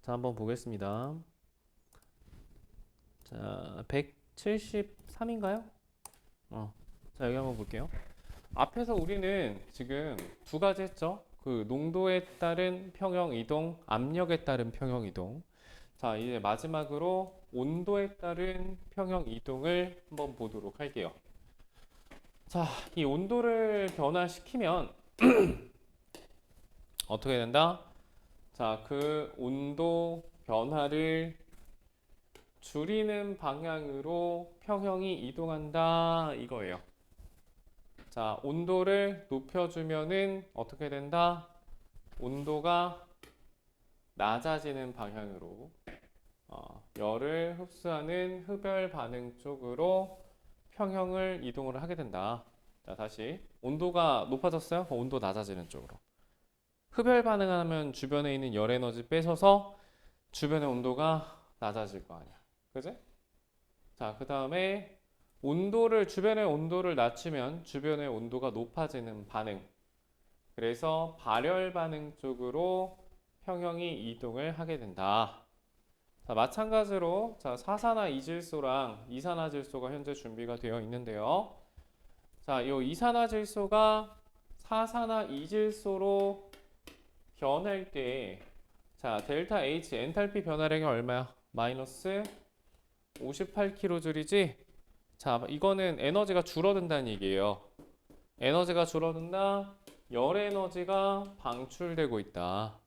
자, 한번 보겠습니다. 자, 173인가요? 자, 여기 한번 볼게요. 앞에서 우리는 지금 두 가지 했죠? 그 농도에 따른 평형 이동, 압력에 따른 평형 이동. 자, 이제 마지막으로 온도에 따른 평형 이동을 한번 보도록 할게요. 자, 이 온도를 변화시키면 어떻게 된다? 자, 그 온도 변화를 줄이는 방향으로 평형이 이동한다 이거예요. 자, 온도를 높여주면은 어떻게 된다? 온도가 낮아지는 방향으로 열을 흡수하는 흡열 반응 쪽으로 평형을 이동을 하게 된다. 자, 다시 온도가 높아졌어요? 그럼 온도 낮아지는 쪽으로. 흡열 반응하면 주변에 있는 열 에너지 뺏어서 주변의 온도가 낮아질 거 아니야. 그지? 자, 그 다음에 주변의 온도를 낮추면 주변의 온도가 높아지는 반응. 그래서 발열 반응 쪽으로 평형이 이동을 하게 된다. 자, 마찬가지로 자, 사산화이질소랑 이산화질소가 현재 준비가 되어 있는데요. 자, 이 이산화질소가 사산화이질소로 변할 때 자, 델타 H 엔탈피 변화량이 얼마야? 마이너스 58kJ이지? 자, 이거는 에너지가 줄어든다는 얘기예요. 에너지가 줄어든다. 열 에너지가 방출되고 있다.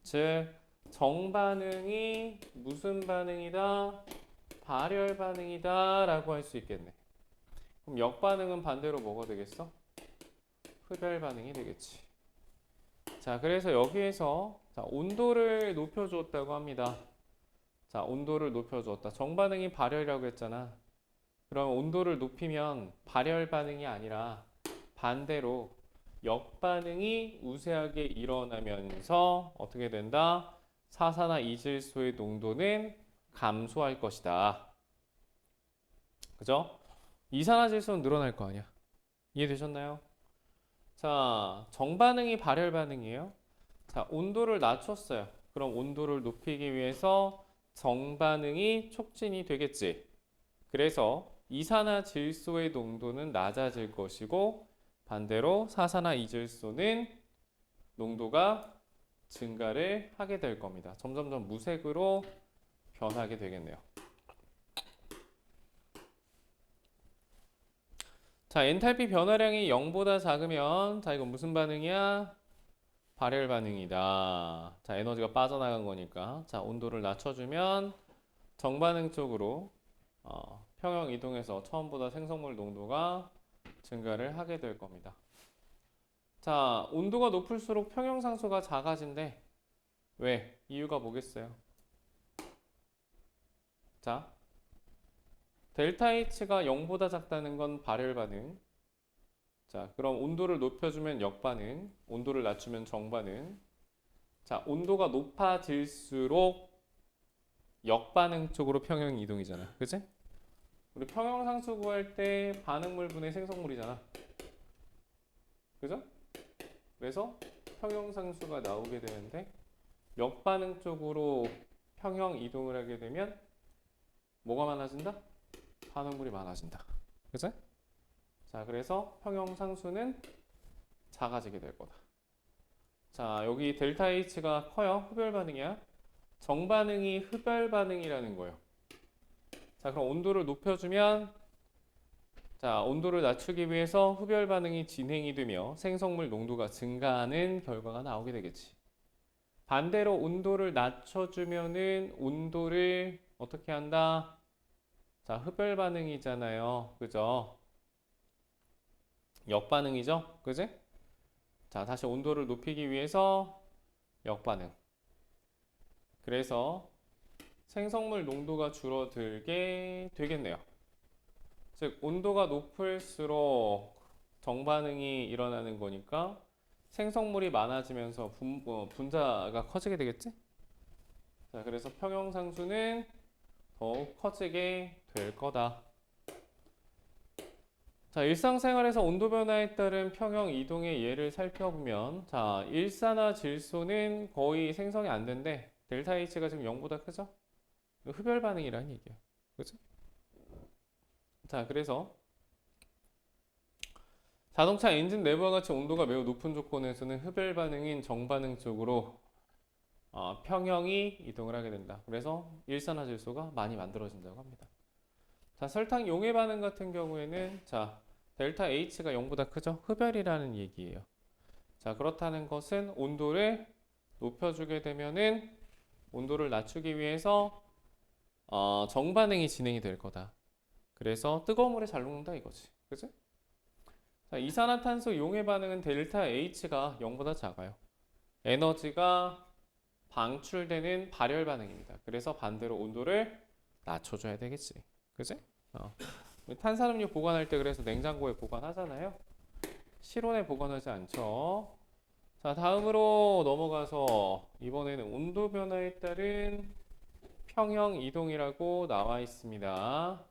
즉, 정반응이 무슨 반응이다? 발열 반응이다 라고 할 수 있겠네. 그럼 역반응은 반대로 뭐가 되겠어? 흡열 반응이 되겠지. 자, 그래서 여기에서 자, 온도를 높여주었다고 합니다. 자, 온도를 높여주었다. 정반응이 발열이라고 했잖아. 그럼 온도를 높이면 발열 반응이 아니라 반대로 역반응이 우세하게 일어나면서 어떻게 된다? 사산화이질소의 농도는 감소할 것이다. 그죠? 이산화질소는 늘어날 거 아니야. 이해되셨나요? 자, 정반응이 발열 반응이에요. 자, 온도를 낮췄어요. 그럼 온도를 높이기 위해서 정반응이 촉진이 되겠지. 그래서 이산화질소의 농도는 낮아질 것이고 반대로 사산화이질소는 농도가 증가를 하게 될 겁니다. 점점점 무색으로 변하게 되겠네요. 자, 엔탈피 변화량이 0보다 작으면 자, 이건 무슨 반응이야? 발열 반응이다. 자, 에너지가 빠져나간 거니까. 자, 온도를 낮춰주면 정반응 쪽으로 평형 이동해서 처음보다 생성물 농도가 증가를 하게 될 겁니다. 자, 온도가 높을수록 평형상수가 작아진대. 왜? 이유가 뭐겠어요? 자, 델타 H가 0보다 작다는 건 발열 반응. 자, 그럼 온도를 높여주면 역반응, 온도를 낮추면 정반응. 자, 온도가 높아질수록 역반응 쪽으로 평형 이동이잖아. 그치? 우리 평형상수 구할 때 반응물분의 생성물이잖아. 그죠? 그래서 평형상수가 나오게 되는데 역반응 쪽으로 평형 이동을 하게 되면 뭐가 많아진다? 반응물이 많아진다. 그치? 자, 그래서 평형상수는 작아지게 될 거다. 자, 여기 델타 H가 커요. 흡열 반응이야. 정반응이 흡열 반응이라는 거예요. 자, 그럼 온도를 높여주면 자, 온도를 낮추기 위해서 흡열 반응이 진행이 되며 생성물 농도가 증가하는 결과가 나오게 되겠지. 반대로 온도를 낮춰주면은 온도를 어떻게 한다? 자, 흡열 반응이잖아요. 그죠? 역반응이죠? 그지? 자, 다시 온도를 높이기 위해서 역반응. 그래서 생성물 농도가 줄어들게 되겠네요. 즉, 온도가 높을수록 정반응이 일어나는 거니까 생성물이 많아지면서 분자가 커지게 되겠지? 자, 그래서 평형상수는 더욱 커지게 될 거다. 자, 일상생활에서 온도 변화에 따른 평형 이동의 예를 살펴보면 자, 일산화질소는 거의 생성이 안 된대. 델타 H가 지금 0보다 크죠? 이거 흡열 반응이라는 얘기예요. 그죠? 자, 그래서 자동차 엔진 내부와 같이 온도가 매우 높은 조건에서는 흡열 반응인 정반응 쪽으로 평형이 이동을 하게 된다. 그래서 일산화질소가 많이 만들어진다고 합니다. 자, 설탕 용해 반응 같은 경우에는 자, 델타 H가 0보다 크죠? 흡열이라는 얘기예요. 자, 그렇다는 것은 온도를 높여주게 되면은 온도를 낮추기 위해서 정반응이 진행이 될 거다. 그래서 뜨거운 물에 잘 녹는다 이거지. 그치? 자, 이산화탄소 용해 반응은 델타 H가 0보다 작아요. 에너지가 방출되는 발열 반응입니다. 그래서 반대로 온도를 낮춰줘야 되겠지. 그치? 탄산음료 보관할 때 그래서 냉장고에 보관하잖아요. 실온에 보관하지 않죠. 자, 다음으로 넘어가서 이번에는 온도 변화에 따른 평형 이동이라고 나와 있습니다.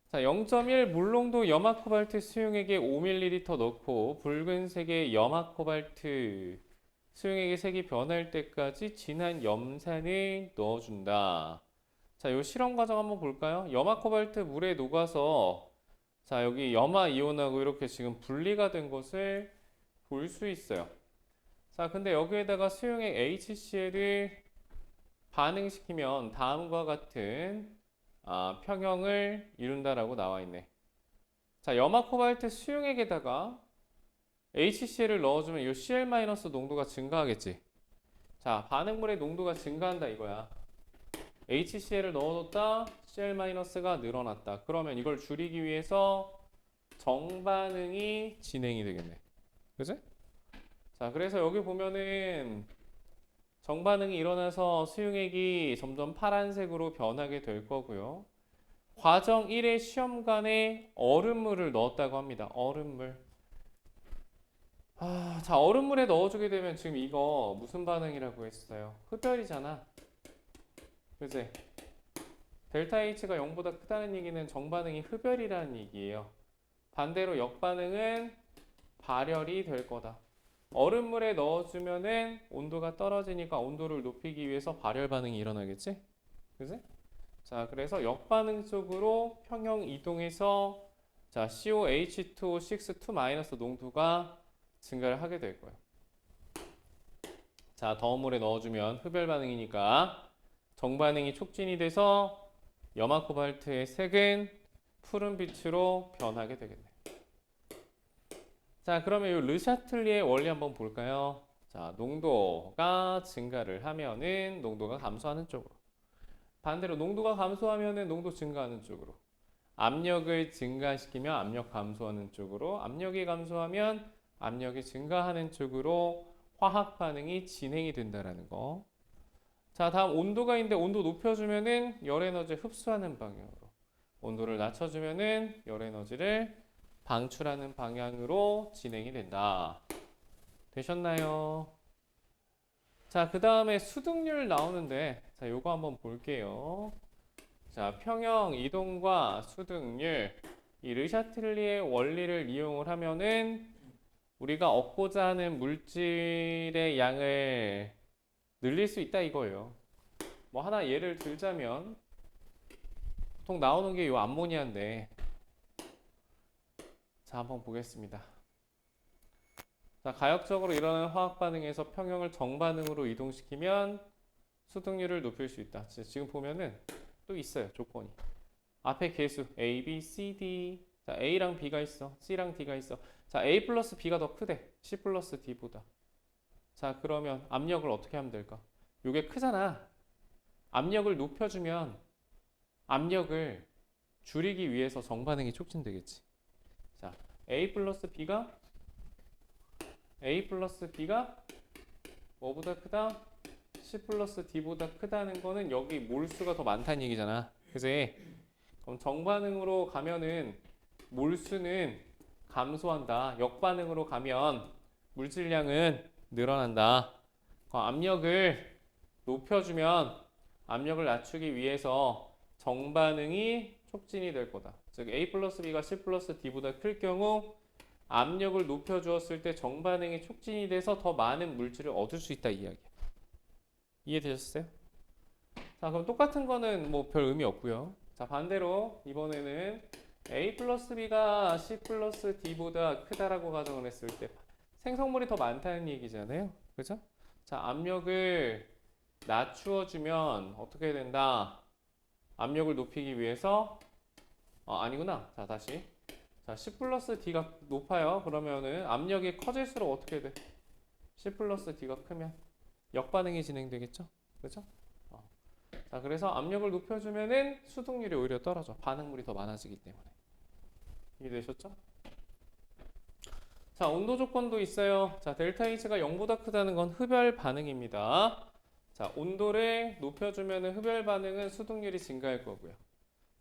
자, 0.1 물농도 염화코발트 수용액에 5ml 넣고 붉은색의 염화코발트 수용액의 색이 변할 때까지 진한 염산을 넣어준다. 자, 요 실험 과정 한번 볼까요? 염화코발트 물에 녹아서 자, 여기 염화 이온하고 이렇게 지금 분리가 된 것을 볼 수 있어요. 자, 근데 여기에다가 수용액 HCl을 반응시키면 다음과 같은 평형을 이룬다라고 나와 있네. 자, 염화코발트 수용액에다가 HCl을 넣어주면 이 Cl- 농도가 증가하겠지. 자, 반응물의 농도가 증가한다 이거야. HCl을 넣어줬다, Cl-가 늘어났다. 그러면 이걸 줄이기 위해서 정반응이 진행이 되겠네. 그치? 자, 그래서 여기 보면은 정반응이 일어나서 수용액이 점점 파란색으로 변하게 될 거고요. 과정 1의 시험관에 얼음물을 넣었다고 합니다. 얼음물. 자, 얼음물에 넣어주게 되면 지금 이거 무슨 반응이라고 했어요? 흡열이잖아. 그치? 델타 H가 0보다 크다는 얘기는 정반응이 흡열이라는 얘기예요. 반대로 역반응은 발열이 될 거다. 얼음물에 넣어주면은 온도가 떨어지니까 온도를 높이기 위해서 발열 반응이 일어나겠지? 그지? 자, 그래서 역반응 쪽으로 평형 이동해서 자, COH2O6 농도가 증가를 하게 될 거예요. 자, 더운 물에 넣어주면 흡열 반응이니까 정반응이 촉진이 돼서 염화코발트의 색은 푸른빛으로 변하게 되겠네. 자, 그러면 이 르샤틀리의 원리 한번 볼까요? 자, 농도가 증가를 하면은 농도가 감소하는 쪽으로. 반대로 농도가 감소하면은 농도 증가하는 쪽으로. 압력을 증가시키면 압력 감소하는 쪽으로. 압력이 감소하면 압력이 증가하는 쪽으로 화학 반응이 진행이 된다라는 거. 자, 다음 온도가 있는데 온도 높여주면은 열 에너지 흡수하는 방향으로. 온도를 낮춰주면은 열 에너지를 방출하는 방향으로 진행이 된다. 되셨나요? 자, 그 다음에 수득률 나오는데, 자, 요거 한번 볼게요. 자, 평형 이동과 수득률. 이 르샤틀리의 원리를 이용을 하면은 우리가 얻고자 하는 물질의 양을 늘릴 수 있다 이거예요. 뭐 하나 예를 들자면, 보통 나오는 게 요 암모니아인데, 자, 한번 보겠습니다. 자, 가역적으로 일어나는 화학 반응에서 평형을 정반응으로 이동시키면 수득률을 높일 수 있다. 지금 보면은 또 있어요, 조건이. 앞에 개수 A, B, C, D. 자, A랑 B가 있어. C랑 D가 있어. 자, A 플러스 B가 더 크대. C 플러스 D보다. 자, 그러면 압력을 어떻게 하면 될까? 요게 크잖아. 압력을 높여주면 압력을 줄이기 위해서 정반응이 촉진되겠지. 자, A 플러스 B가 뭐보다 크다? C 플러스 D보다 크다는 거는 여기 몰수가 더 많다는 얘기잖아. 그지? 그럼 정반응으로 가면은 몰수는 감소한다. 역반응으로 가면 물질량은 늘어난다. 압력을 높여주면 압력을 낮추기 위해서 정반응이 촉진이 될 거다. 즉 A 플러스 B가 C 플러스 D보다 클 경우 압력을 높여주었을 때 정반응이 촉진이 돼서 더 많은 물질을 얻을 수 있다 이 이야기야. 이해되셨어요? 자, 그럼 똑같은 거는 뭐 별 의미 없고요. 자, 반대로 이번에는 A 플러스 B가 C 플러스 D보다 크다라고 가정을 했을 때 생성물이 더 많다는 얘기잖아요. 그죠? 자, 압력을 낮추어주면 어떻게 된다? 압력을 높이기 위해서 아니구나. 자, 다시. 자, C 플러스 D가 높아요. 그러면은 압력이 커질수록 어떻게 돼? C 플러스 D가 크면 역반응이 진행되겠죠? 그죠? 자, 그래서 압력을 높여주면은 수동률이 오히려 떨어져. 반응물이 더 많아지기 때문에. 이해되셨죠? 자, 온도 조건도 있어요. 자, 델타 H가 0보다 크다는 건 흡열 반응입니다. 자, 온도를 높여주면은 흡열 반응은 수동률이 증가할 거고요.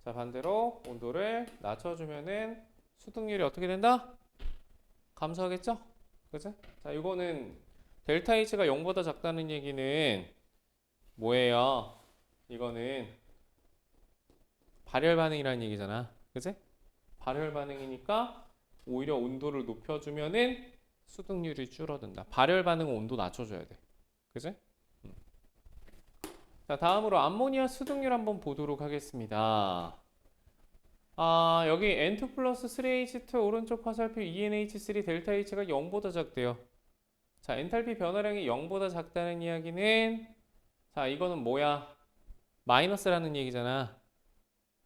자, 반대로 온도를 낮춰주면은 수동률이 어떻게 된다? 감소하겠죠? 그죠? 자, 이거는 델타 H가 0보다 작다는 얘기는 뭐예요? 이거는 발열 반응이라는 얘기잖아. 그지? 발열 반응이니까 오히려 온도를 높여주면은 수동률이 줄어든다. 발열 반응은 온도 낮춰줘야 돼. 그지? 자, 다음으로 암모니아 수동률 한번 보도록 하겠습니다. 여기 N2 플러스 3H2 오른쪽 화살표 ENH3 델타 H가 0보다 작대요. 자, 엔탈피 변화량이 0보다 작다는 이야기는 자, 이거는 뭐야? 마이너스라는 얘기잖아.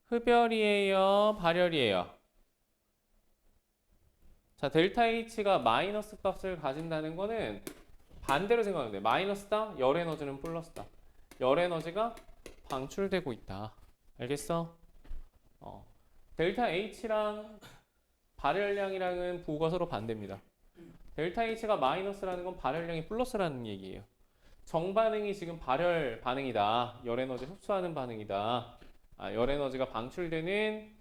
흡열이에요? 발열이에요? 자, 델타 H가 마이너스 값을 가진다는 거는 반대로 생각하면 돼. 마이너스다? 열 에너지는 플러스다. 열 에너지가 방출되고 있다. 알겠어? 델타 H랑 발열량이랑은 부호가 서로 반대입니다. 델타 H가 마이너스라는 건 발열량이 플러스라는 얘기예요. 정반응이 지금 발열 반응이다. 열 에너지 흡수하는 반응이다. 열 에너지가 방출되는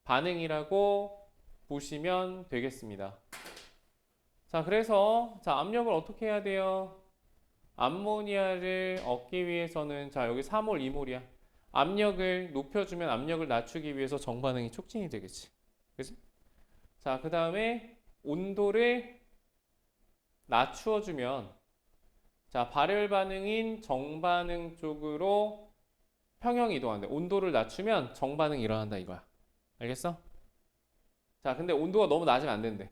반응이라고 보시면 되겠습니다. 자, 그래서 자, 압력을 어떻게 해야 돼요? 암모니아를 얻기 위해서는 자, 여기 3몰, 2몰이야. 압력을 높여주면 압력을 낮추기 위해서 정반응이 촉진이 되겠지. 그치? 자, 그 다음에 온도를 낮추어주면 자, 발열 반응인 정반응 쪽으로 평형 이동한대. 온도를 낮추면 정반응이 일어난다 이거야. 알겠어? 자, 근데 온도가 너무 낮으면 안 된대.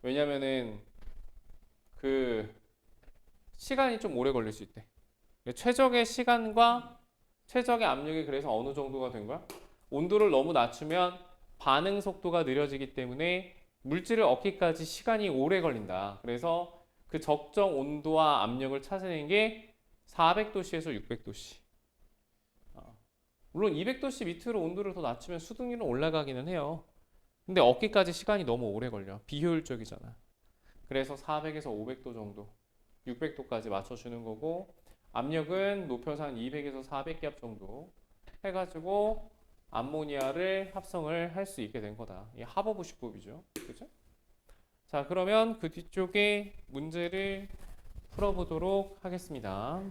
왜냐면은 그 시간이 좀 오래 걸릴 수 있대. 최적의 시간과 최적의 압력이 그래서 어느 정도가 된 거야? 온도를 너무 낮추면 반응 속도가 느려지기 때문에 물질을 얻기까지 시간이 오래 걸린다. 그래서 그 적정 온도와 압력을 찾아내는 게 400도씨에서 600도씨. 물론 200도씨 밑으로 온도를 더 낮추면 수동률은 올라가기는 해요. 근데 얻기까지 시간이 너무 오래 걸려. 비효율적이잖아. 그래서 400에서 500도 정도, 600도까지 맞춰주는 거고 압력은 높여서 한 200에서 400기압 정도 해가지고 암모니아를 합성을 할 수 있게 된 거다. 이게 하버부시법이죠. 그죠? 자, 그러면 그 뒤쪽에 문제를 풀어보도록 하겠습니다.